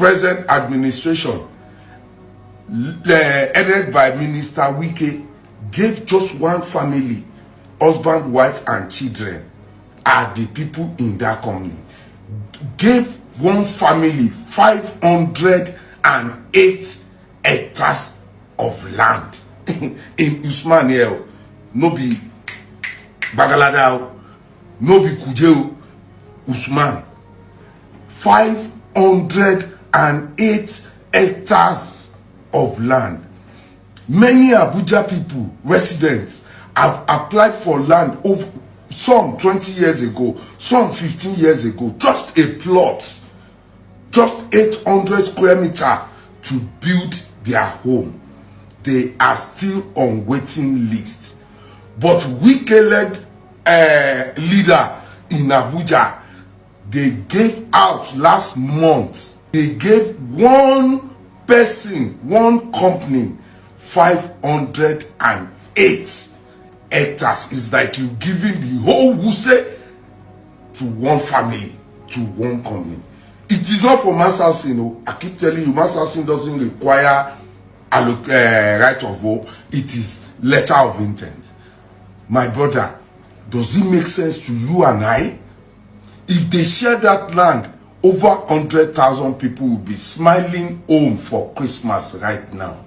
present administration, headed by Minister Wike, gave just one family, husband, wife, and children, are the people in that company. Gave one family 508 hectares of land in Usman here. No be Bagalada, no be Kujeo, Usman. 508 hectares of land. Many Abuja people, residents, have applied for land over some 20 years ago, some 15 years ago, just a plot, just 800 square meter to build their home. They are still on waiting list. But Wike-led leader in Abuja, they gave out last month, they gave one person, one company, 508 hectares. It's like you giving the whole Wuse to one family, to one company. It is not for mass housing. I keep telling you, mass housing doesn't require right of vote. It is letter of intent. My brother, does it make sense to you and I? If they share that land, over 100,000 people will be smiling home for Christmas right now.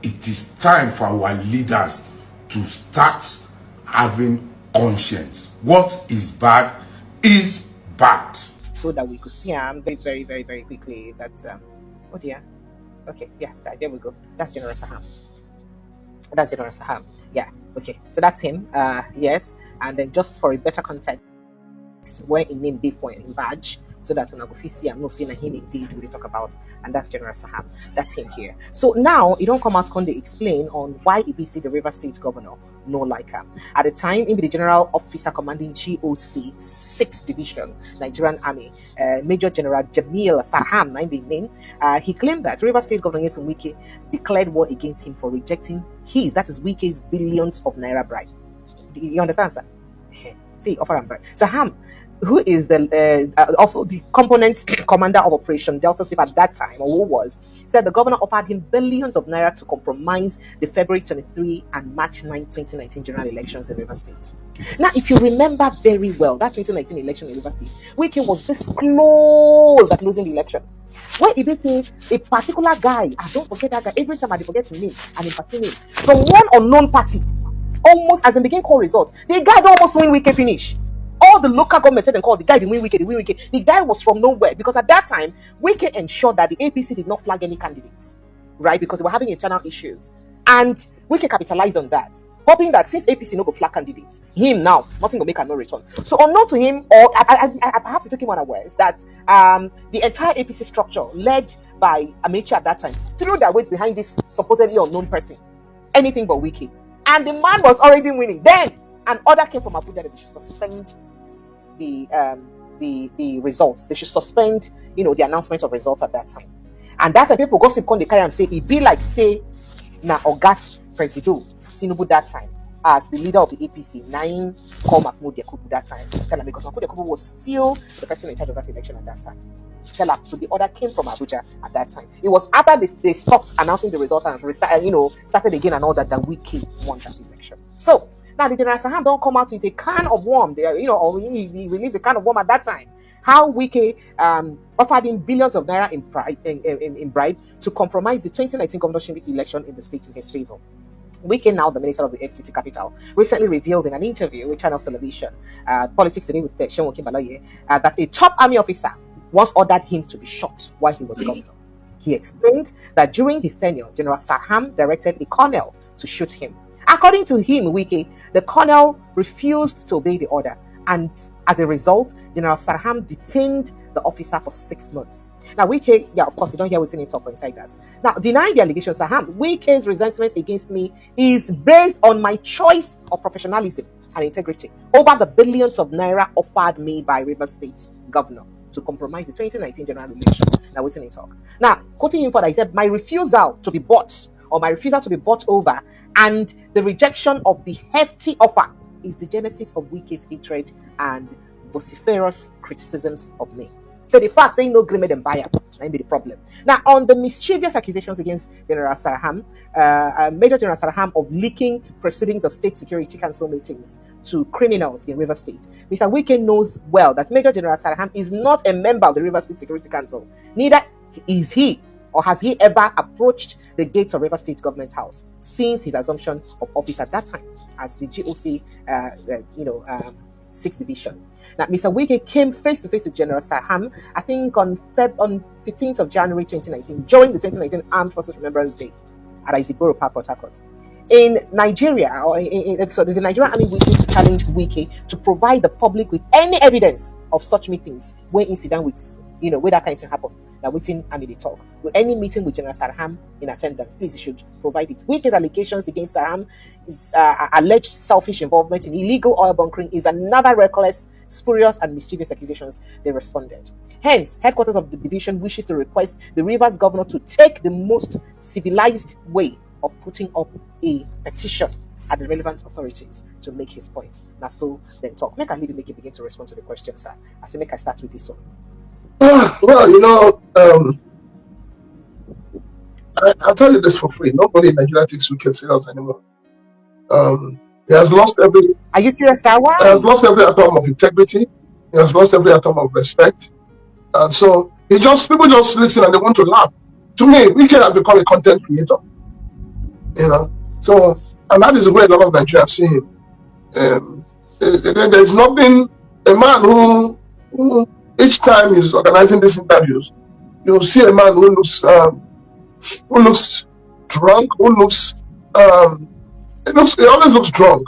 It is time for our leaders to start having conscience. What is bad is bad. So that we could see very, very, very, very quickly that, oh dear. Okay, yeah, there we go. That's General Saham. That's General Saham. Yeah, okay. So that's him. Yes. And then just for a better context, where in name they point in badge, so that when I go see, I'm not saying him indeed we talk about, and that's General Saham. That's him here. So now it don't come out when they explain on why EBC, the River State Governor, no like her. At the time, he be the General Officer commanding GOC 6th Division, Nigerian Army, Major General Jamil Saham, name. He claimed that River State Governor Yesu Wike declared war against him for rejecting that is Wike's billions of naira bribe. You understand, sir? See, offer and bribe. Saham, who is the also the component commander of Operation Delta Safe at that time, or who was, said the governor offered him billions of naira to compromise the February 23 and March 9, 2019 general elections in River State. Now, if you remember very well, that 2019 election in River State, Wike was this close at losing the election. Where if they say a particular guy, don't forget that guy, every time I forget his name and in particular from one unknown party, almost as in begin call results, the guy don't almost win Wike finish. All the local government said and called the guy the win Wike, the win Wike. The guy was from nowhere because at that time Wike ensured that the APC did not flag any candidates, right? Because they were having internal issues, and Wike capitalized on that, hoping that since APC no go flag candidates, him now nothing will make a no return. So unknown to him, or I perhaps to take him unawares, that the entire APC structure led by Amechi at that time threw their weight behind this supposedly unknown person, anything but Wike, and the man was already winning. Then an order came from Abuja that they should suspend the results. They should suspend, the announcement of results at that time. And that time people gossip on the carry and say it be like say na Oga Presido Tinubu that time as the leader of the APC, Naim called Mahmoud Yakubu that time. Because Mahmoud Yakubu was still the person in charge of that election at that time. So the order came from Abuja at that time. It was after they stopped announcing the result and started again and all that Wike won that election. So now the General Saham don't come out with a can of worm, or he released a can of worm at that time. How Wike offered him billions of naira in bribe to compromise the 2019 governorship election in the state in his favor. Wike, now the minister of the FCT capital, recently revealed in an interview with Channels Television, Politics Today with Shenwo Kimbalaye, that a top army officer once ordered him to be shot while he was governor. He explained that during his tenure, General Saham directed a colonel to shoot him. According to him, Wike, the colonel refused to obey the order, and as a result, General Saham detained the officer for 6 months. Now, Wike, of course, you don't hear what's in it talk inside that. Now, denying the allegation, Saham, Wike's resentment against me is based on my choice of professionalism and integrity over the billions of naira offered me by River State Governor to compromise the 2019 general election. Now, what's in it talk? Now, quoting him further, he said, my refusal to be bought over and the rejection of the hefty offer is the genesis of Wike's hatred and vociferous criticisms of me. So the fact ain't no agreement and buyer, that be the problem. Now, on the mischievous accusations against General Sarham, Major General Sarham of leaking proceedings of State Security Council meetings to criminals in River State, Mr. Wike knows well that Major General Sarham is not a member of the River State Security Council. Neither is he or has he ever approached the gates of River State Government House since his assumption of office at that time as the GOC, 6th Division. Now, Mr. Wike came face to face with General Sarham, I think on 15th of January 2019, during the 2019 Armed Forces Remembrance Day at Iziboro Park, Port Harcourt. In Nigeria, so the Nigerian Army challenged Wike to provide the public with any evidence of such meetings when incident with, where that kind of thing happen. Now, within Army they talk. With any meeting with General Sarham in attendance, please, you should provide it. Wike's allegations against Sarham is alleged selfish involvement in illegal oil bunkering is another reckless, spurious, and mischievous accusations. They responded. Hence, headquarters of the division wishes to request the Rivers governor to take the most civilized way of putting up a petition at the relevant authorities to make his point. Now, so then talk. Make a little begin to respond to the question, sir. I say, make I start with this one. Well, I'll tell you this for free. Nobody in Nigeria takes Wike serious anymore. He has lost every. Are you serious, sir? Why? He has lost every atom of integrity. He has lost every atom of respect. And so people just listen and they want to laugh. To me, Wike has become a content creator. So, and that is the way a lot of Nigerians see him. There's nothing, a man who each time he's organizing these interviews, you'll see a man who looks drunk, he always looks drunk.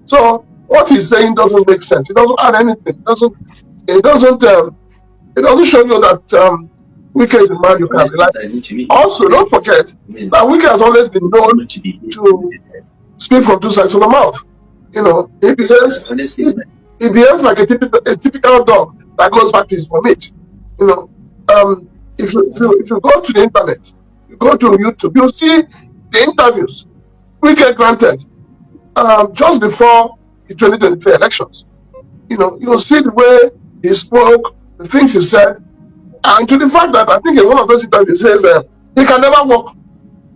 So what he's saying doesn't make sense. It doesn't add anything. It doesn't show you that Wike is a man you can rely. Also, don't forget that Wike has always been known to speak from two sides of the mouth. He behaves like a typical dog that goes back to his vomit. If you go to the internet, you go to YouTube, you'll see the interviews Wike granted just before the 2023 elections. You'll see the way he spoke, the things he said, and to the fact that I think in one of those interviews he says he can never work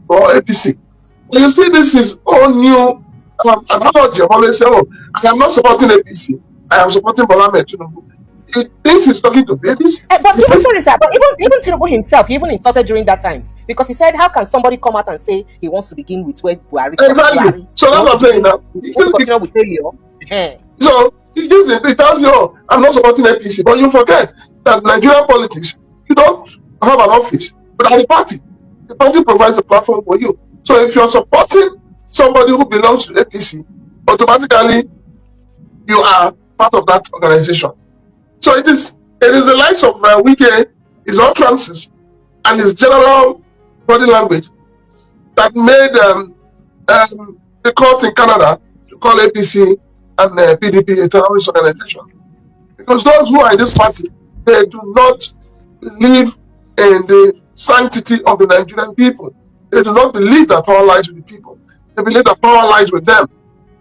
for APC. You see, this is all new analogy of always say, I am not supporting APC, I am supporting Bola Ahmed Tinubu. He thinks he's talking to babies. But sorry, sir, but even Tinubu himself, he even insulted during that time. Because he said, how can somebody come out and say he wants to begin with where Buhari started? Exactly. So that's what I'm saying now. Continue with failure. So he tells you, I'm not supporting APC, but you forget that Nigerian politics, you don't have an office, but at the party provides a platform for you. So if you're supporting somebody who belongs to APC, automatically you are part of that organization. So it is the likes of Wike, his utterances, and his general body language that made the court in Canada to call APC and PDP a terrorist organization. Because those who are in this party, they do not believe in the sanctity of the Nigerian people. They do not believe that power lies with the people. They believe that power lies with them.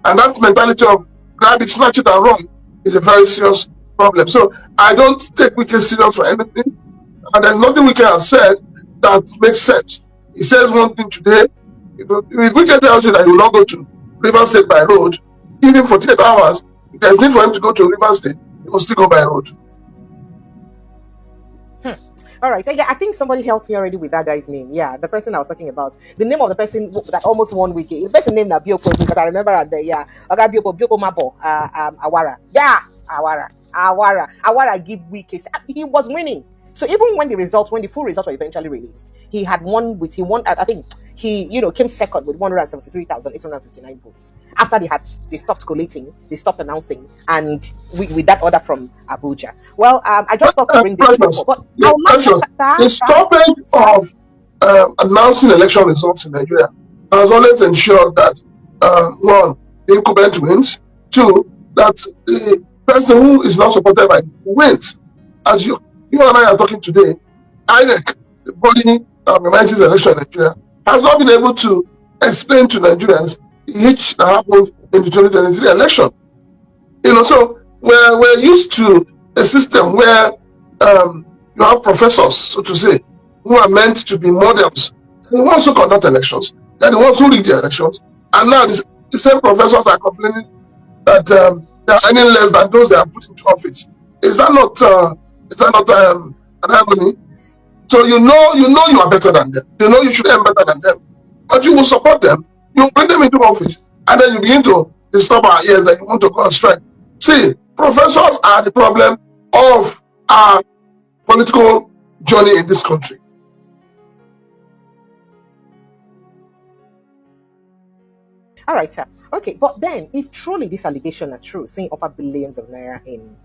And that mentality of grab it, snatch it, and run is a very serious problem. So I don't take Wike serious for anything. And there's nothing Wike has said that makes sense. He says one thing today. If Wike tells you that he will not go to River State by road, even for 48 hours, if there's need for him to go to River State, he will still go by road. All right. So yeah, I think somebody helped me already with that guy's name. Yeah, the person I was talking about. The name of the person that almost won Wike. The person named Bioko, because I remember at the Oga Bioko Mabo, Awara. Yeah, Awara give Wike. He was winning. So even when the full results were eventually released, he won. I think he came second with 173,859 votes. After they stopped collating, they stopped announcing, and with that order from Abuja. Well, I just thought to bring this up, but the stopping of announcing election results in Nigeria has always ensured that one, the incumbent wins. Two, that the person who is not supported by wins. As you and I are talking today, INEC, the body that organizes election in Nigeria, has not been able to explain to Nigerians the hitch that happened in the 2023 election. So we're used to a system where you have professors, so to say, who are meant to be models. They're the ones who conduct elections. They're the ones who rig the elections. And now the same professors are complaining that they are earning less than those they are put into office. Is that not an irony? So you know you are better than them. You know you should earn better than them. But you will support them. You bring them into office. And then you begin to disturb our ears that you want to go on strike. See, professors are the problem of our political journey in this country. All right, sir. Okay, but then if truly this allegation are true, saying offer billions of naira in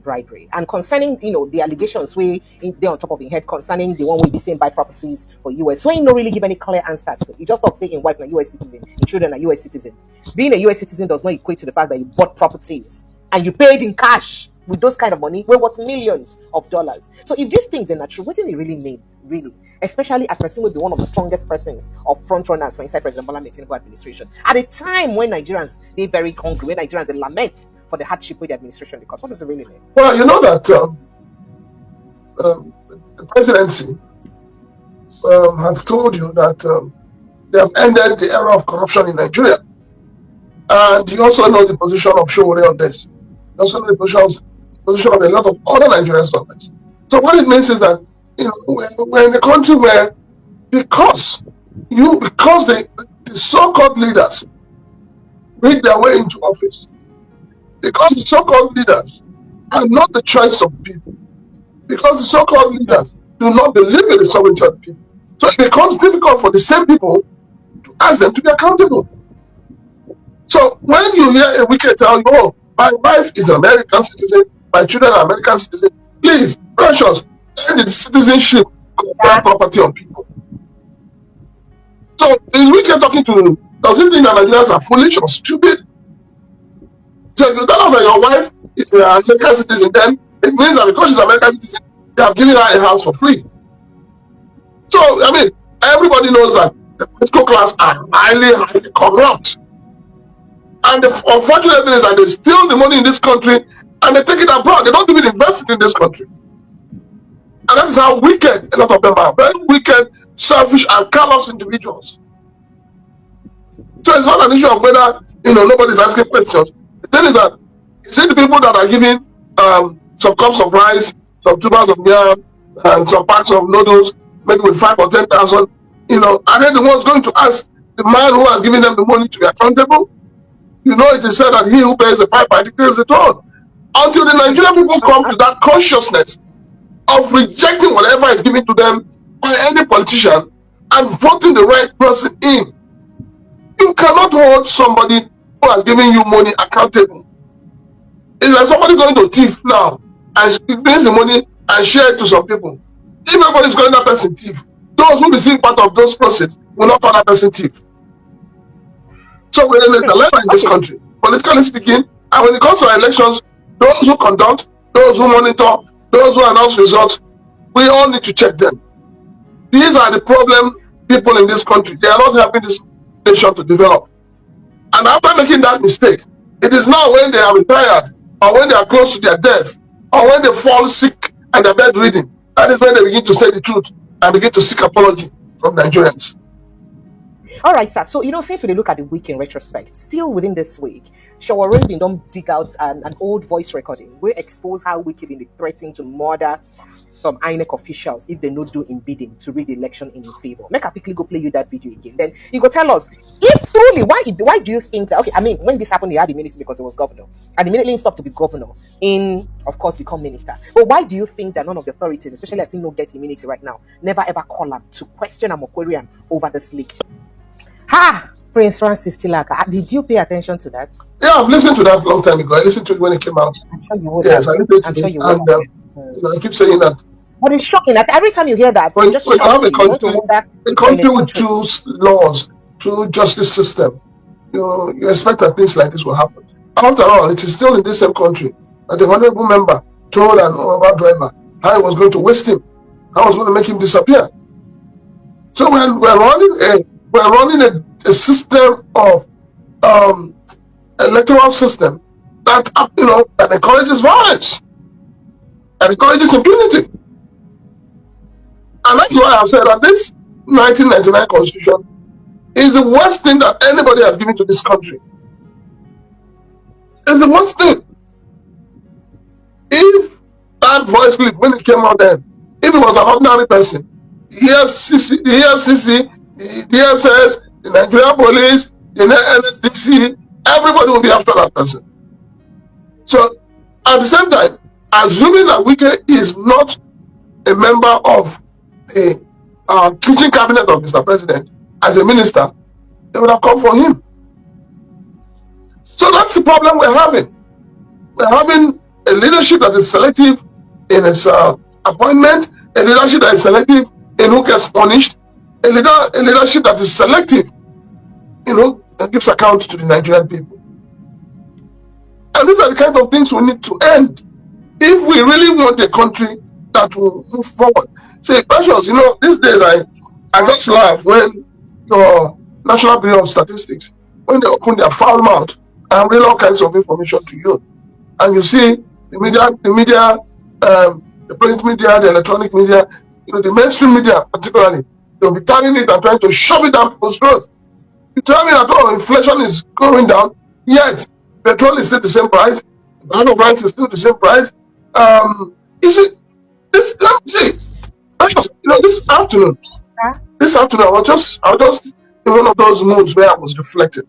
bribery, and concerning the allegations they're on top of your head concerning the one we be saying buy properties for US, so you don't really give any clear answers to. You just talk saying wife a US citizen, your children a US citizen. Being a US citizen does not equate to the fact that you bought properties and you paid in cash with those kind of money, we're worth millions of dollars. So if these things are not true, what do it really mean, really? Especially as person will be one of the strongest persons or front runners for inside President Bola Tinubu administration. At a time when Nigerians, they're very hungry, when Nigerians, they lament for the hardship with the administration, because what does it really mean? Well, you know that the presidency have told you that they have ended the era of corruption in Nigeria. And you also know the position of Sowore on this. You also know the position of a lot of other Nigerian governments. So what it means is that we're in a country where because the so-called leaders read their way into office, because the so-called leaders are not the choice of people, because the so-called leaders do not believe in the sovereignty of the people, so it becomes difficult for the same people to ask them to be accountable. So when you hear a Wike tell you, oh, my wife is an American citizen, my children are American citizens, please, precious, end the citizenship of property on people. So is Wike talking to, does he think that Nigerians are foolish or stupid? So if you tell us that your wife is an American citizen, then it means that because she's an American citizen, they have given her a house for free. So, I mean, everybody knows that the political class are highly corrupt. And the unfortunate thing is that they steal the money in this country and they take it abroad. They don't even invest it in this country. And that is how wicked a lot of them are. Very wicked, selfish, and callous individuals. So it's not an issue of whether nobody's asking questions. The thing is that you see the people that are giving some cups of rice, some tubers of yam, and some packs of noodles, maybe with 5,000 or 10,000, are they the ones going to ask the man who has given them the money to be accountable? It is said that he who pays the piper dictates the tone. Until the Nigerian people come to that consciousness of rejecting whatever is given to them by any politician and voting the right person in, you cannot hold somebody who has given you money accountable. It's like somebody going to thief now and brings the money and share it to some people. If everybody is calling that person thief, those who receive part of those proceeds will not call that person thief. So we're in a dilemma in this country, politically speaking, and when it comes to elections, those who conduct, those who monitor, those who announce results, we all need to check them. These are the problem people in this country. They are not helping this nation to develop. And after making that mistake, it is now when they are retired, or when they are close to their death, or when they fall sick and they're bedridden, that is when they begin to say the truth and begin to seek apology from Nigerians. All right, sir. So, since we look at the week in retrospect, still within this week, Sowore been done dig out an old voice recording where expose how wicked in the threatening to murder some INEC officials if they not do in bidding to rig the election in favor. Make a quickly go play you that video again. Then you go tell us if truly why do you think that? Okay, I mean, when this happened, he had immunity because he was governor, and immediately he stopped to be governor, of course become minister. But why do you think that none of the authorities, especially as he no get immunity right now, never ever call up to question and query him over this leak? Prince Francis Chilaka, did you pay attention to that? Yeah, I've listened to that a long time ago. I listened to it when it came out. I'm sure you would. Yes, I listened to I'm sure it. you would. And I keep saying that. But it's shocking that every time you hear that, When it just you have shocks you. You want to wonder a country with two laws, two justice system, you expect that things like this will happen. After all, it is still in this same country that the honorable member told an Uber driver how he was going to waste him, how he was going to make him disappear. So we're running a system of electoral system that that encourages violence, that encourages impunity. And that's why I've said that this 1999 constitution is the worst thing that anybody has given to this country. It's the worst thing. If that voice clip, when it came out then, if it was an ordinary person, the EFCC, the DSS, the Nigerian police, the NSDC, everybody will be after that person. So at the same time, assuming that Wike is not a member of the kitchen cabinet of Mr. President as a minister, they would have come for him. So that's the problem we're having. We're having a leadership that is selective in its appointment, a leadership that is selective in who gets punished, a leadership that is selective in who gives account to the Nigerian people. And these are the kind of things we need to end if we really want a country that will move forward. Say, Precious, these days I just laugh when your National Bureau of Statistics, when they open their foul mouth and read all kinds of information to you, and you see the media, the print media, the electronic media, the mainstream media particularly, they'll be turning it and trying to shove it down people's throats. You tell me that inflation is going down, yet petrol is still the same price, the bag of rice is still the same price. You see, let me see, Precious, this afternoon, I was just in one of those moods where I was reflecting.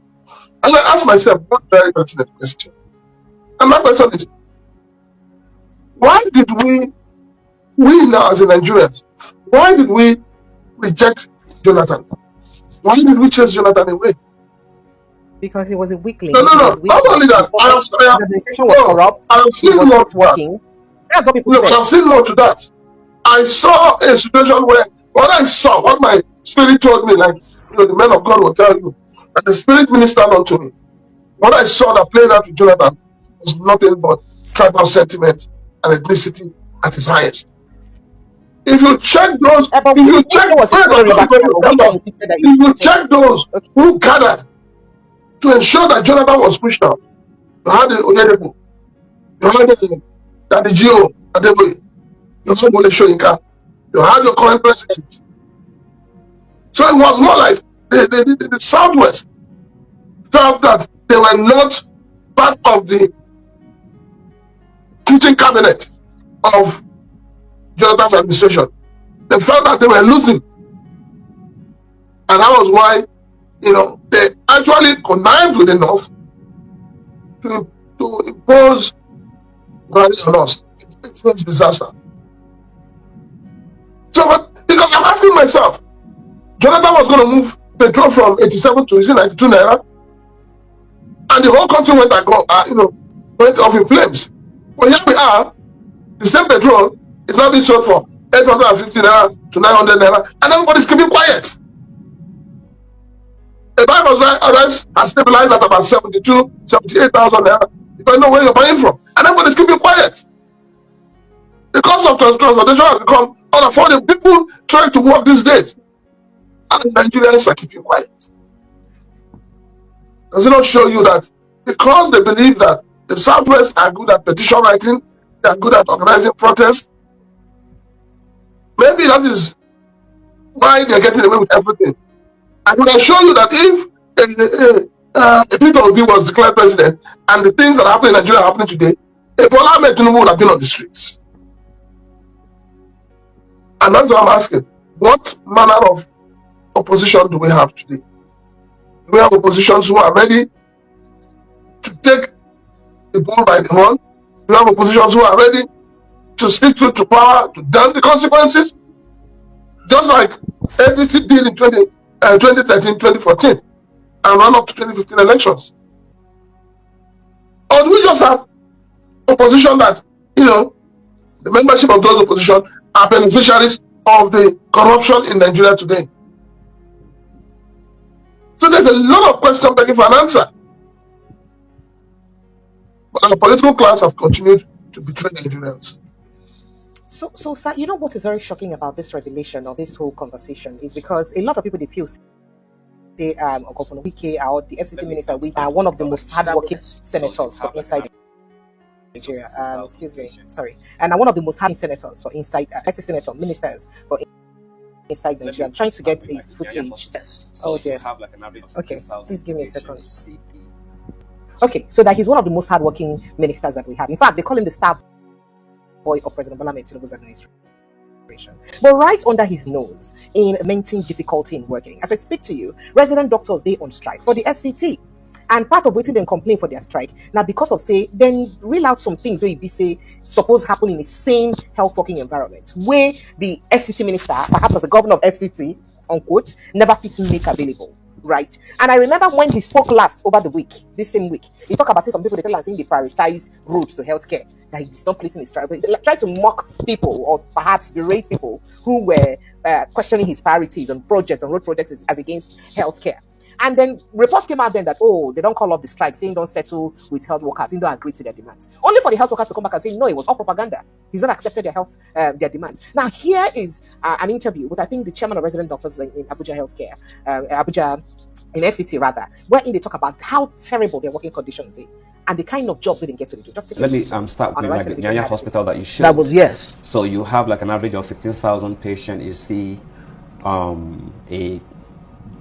And I asked myself one very pertinent question. And my question is, why did we now as Nigerians, why did we reject Jonathan? Why did we chase Jonathan away? Because he was a weakling. No. Not only that, the administration was corrupt. I have seen more to working. That's what people say. I've seen more to that. I saw a situation where what my spirit told me, like the men of God will tell you, that the spirit ministered unto me. What I saw that played out with Jonathan was nothing but tribal sentiment and ethnicity at its highest. If you check those, who gathered to ensure that Jonathan was pushed out, you had the Oyedepo, you had the GO, you had Mole Shoyinka, you had your current president. So it was more like the Southwest felt that they were not part of the kitchen cabinet of Jonathan's administration. They felt that they were losing. And that was why, they actually connived with the North to impose value on us. It's a disaster. So, because I'm asking myself, Jonathan was going to move petrol from 87 to 92 naira, and the whole country went off in flames. But here we are, the same petrol is now being sold for 850 naira to 900 naira, and everybody's keeping quiet. The bag of rice has stabilized at about 78,000 naira, depending on where you're buying from, and everybody's keeping quiet. The cost of transportation has become unaffordable. People trying to work these days, and Nigerians are keeping quiet. Does it not show you that because they believe that the Southwest are good at petition writing, they are good at organizing protests? Maybe that is why they're getting away with everything. I can assure you that if Peter Obi was declared president and the things that are happening in Nigeria are happening today, Bola Ahmed Tinubu would have been on the streets. And that's what I'm asking. What manner of opposition do we have today? Do we have oppositions who are ready to take the bull by the horn? Do we have oppositions who are ready to speak truth to power, to damn the consequences? Just like APC did in 2013, 2014, and run up to 2015 elections. Or do we just have opposition that, the membership of those opposition are beneficiaries of the corruption in Nigeria today? So there's a lot of questions begging for an answer. But our political class have continued to betray Nigerians. So, sir, what is very shocking about this revelation or this whole conversation is because a lot of people, they feel Governor Wike or the FCT minister, we are one of the most hardworking senators for inside Nigeria. Excuse me, sorry. And one of the most hardworking senators for inside, senator ministers for inside Nigeria. I'm trying to get a footage. Yes. Oh dear. Have like an average of Okay, 15,000 please give me a second. patients. Okay, so that he's one of the most hardworking ministers that we have. In fact, they call him the star boy of President Bola Ahmed Tinubu's administration. But right under his nose, in maintain difficulty in working. As I speak to you, resident doctors, they on strike for the FCT. And part of waiting then complain for their strike. Now, because of say, then reel out some things where you be say, suppose happen in a sane health working environment, where the FCT minister, perhaps as the governor of FCT, unquote, never fit to make available. Right. And I remember when he spoke last over the week, this same week, he talked about say some people they tell us saying they prioritize roads to healthcare, that he's not placing his strike. But he tried to mock people or perhaps berate people who were questioning his priorities on projects, on road projects as against healthcare. And then reports came out then that, oh, they don't call off the strike, saying don't settle with health workers, saying don't agree to their demands. Only for the health workers to come back and say, no, it was all propaganda. He's not accepted their demands. Now, here is an interview with, I think, the chairman of resident doctors in Abuja Healthcare, Abuja, in FCT rather, wherein they talk about how terrible their working conditions are and the kind of jobs they get to do. Just let me start with like the Nyanya hospital that you showed. That was, yes. So you have like an average of 15,000 patients. You see a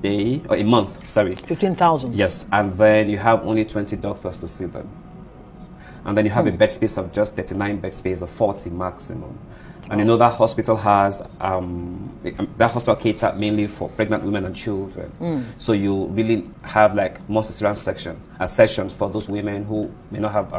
day or a month, sorry. 15,000. Yes, and then you have only 20 doctors to see them. And then you have a bed space of just 39 bed space of 40 maximum. And you know that hospital has, that hospital caters mainly for pregnant women and children. So you really have like more cesarean sessions for those women who may not have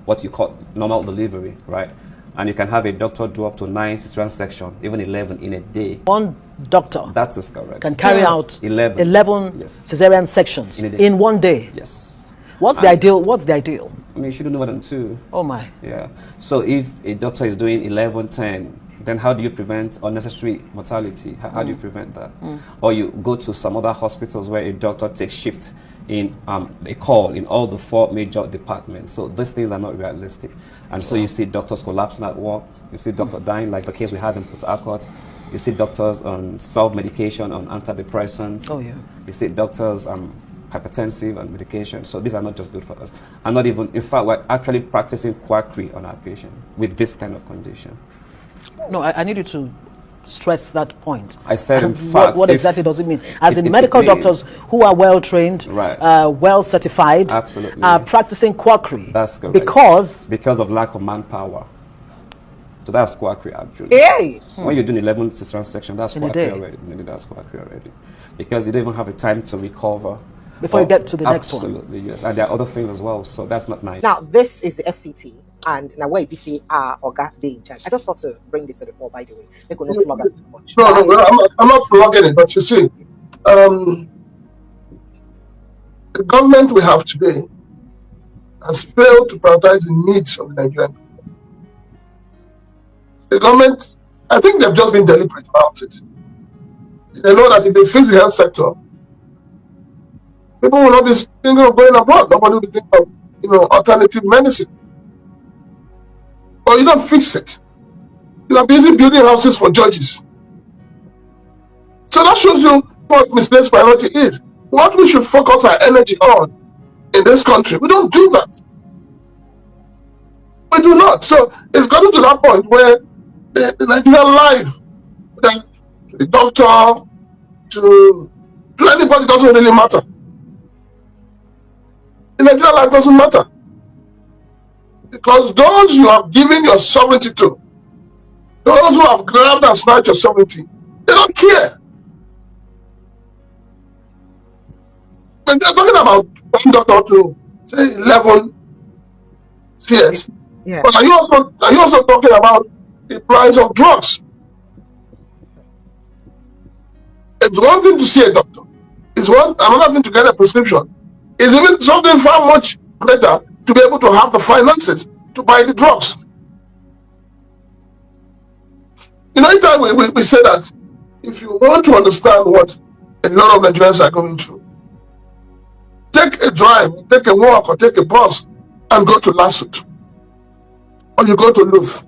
what you call normal delivery, right? And you can have a doctor do up to 9 cesarean sections, even 11 in a day. One doctor that is correct. can carry out 11 yes. cesarean sections in one day. Yes. What's the ideal? What's the ideal? I mean, you shouldn't do more than 2. Oh my. Yeah. So if a doctor is doing 11, 10, then how do you prevent unnecessary mortality? How do you prevent that? Or you go to some other hospitals where a doctor takes shifts in a call in all the 4 major departments. So these things are not realistic. And so you see doctors collapsing at work. You see doctors dying, like the case we had in Port Harcourt. You see doctors on self-medication, on antidepressants. Oh yeah. You see doctors hypertensive and medication. So these are not just good for us. And not even, in fact, we're actually practicing quackery on our patient with this kind of condition. No, I need you to stress that point. I said, in fact, what exactly does it mean? As in medical doctors who are well trained, right, well certified, absolutely, are practicing quackery. That's correct. Because of lack of manpower. So that's quackery actually. Hey. When you're doing 11 cesarean section, that's quackery already. Maybe that's quackery already, because you don't even have the time to recover before you get to the next one. Absolutely, yes. And there are other things as well. So that's not nice. Now this is the FCT. And now where BC are or got they in charge. I just thought to bring this to the fore, by the way. They could not flog us too much. No, I'm not flogging it, but you see, the government we have today has failed to prioritize the needs of the Nigerian people. The government, I think they've just been deliberate about it. They know that if they fix the health sector, people will not be thinking of going abroad. Nobody will be thinking of, alternative medicine. Or you don't fix it. You are busy building houses for judges. So that shows you what misplaced priority is. What we should focus our energy on in this country, we don't do that. We do not. So it's gotten to that point where the Nigerian life, the doctor, to anybody doesn't really matter. The Nigerian life doesn't matter. Because those you have given your sovereignty to, those who have grabbed and snatched your sovereignty, they don't care. And they're talking about one doctor to say 11 CS. Yeah. But are you also talking about the price of drugs? It's one thing to see a doctor. It's another thing to get a prescription. It's even something far much better to be able to have the finances to buy the drugs. Anytime we say that, if you want to understand what a lot of Nigerians are going through, take a drive, take a walk, or take a bus and go to Lasut, or you go to Luth.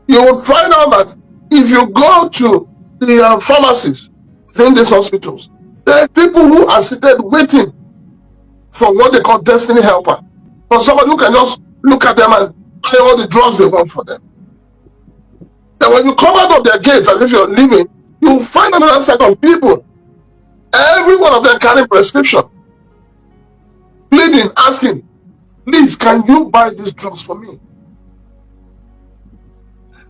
You will find out that if you go to the pharmacies in these hospitals, there are people who are seated waiting for what they call destiny helper, for somebody who can just look at them and buy all the drugs they want for them. Then when you come out of their gates as if you're leaving, you'll find another set of people. Every one of them carrying prescription, pleading, asking, please, can you buy these drugs for me?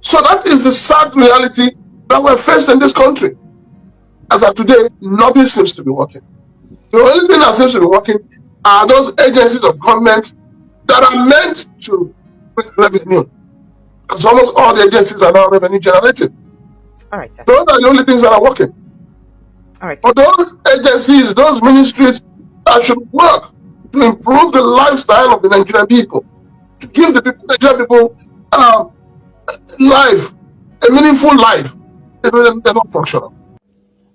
So that is the sad reality that we're faced in this country. As of today, nothing seems to be working. The only thing that seems to be working are those agencies of government that are meant to bring revenue. Because almost all the agencies are now revenue generated. All right, sir. Those are the only things that are working. All right, sir. For those agencies, those ministries that should work to improve the lifestyle of the Nigerian people, to give the people, Nigerian people life, a meaningful life, they're not functional.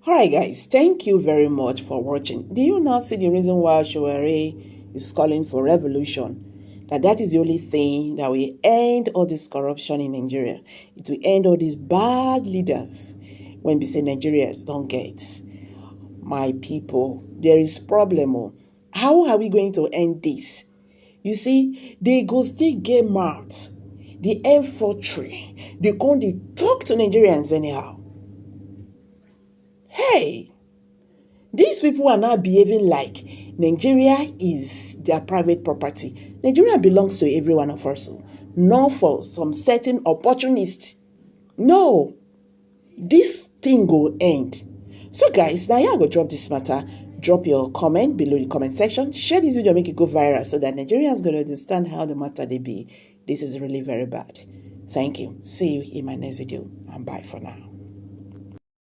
Alright guys, thank you very much for watching. Do you now see the reason why Sowore is calling for revolution? That is the only thing that will end all this corruption in Nigeria. It will end all these bad leaders when we say Nigerians don't get. My people, there is problem. How are we going to end this? You see, they go still get mouths. The M43, they can't talk to Nigerians anyhow. Hey, these people are now behaving like Nigeria is their private property. Nigeria belongs to every one of us, not for some certain opportunists. No, this thing will end. So guys, now I go drop this matter. Drop your comment below the comment section. Share this video, make it go viral so that Nigerians going to understand how the matter they be. This is really very bad. Thank you. See you in my next video and bye for now.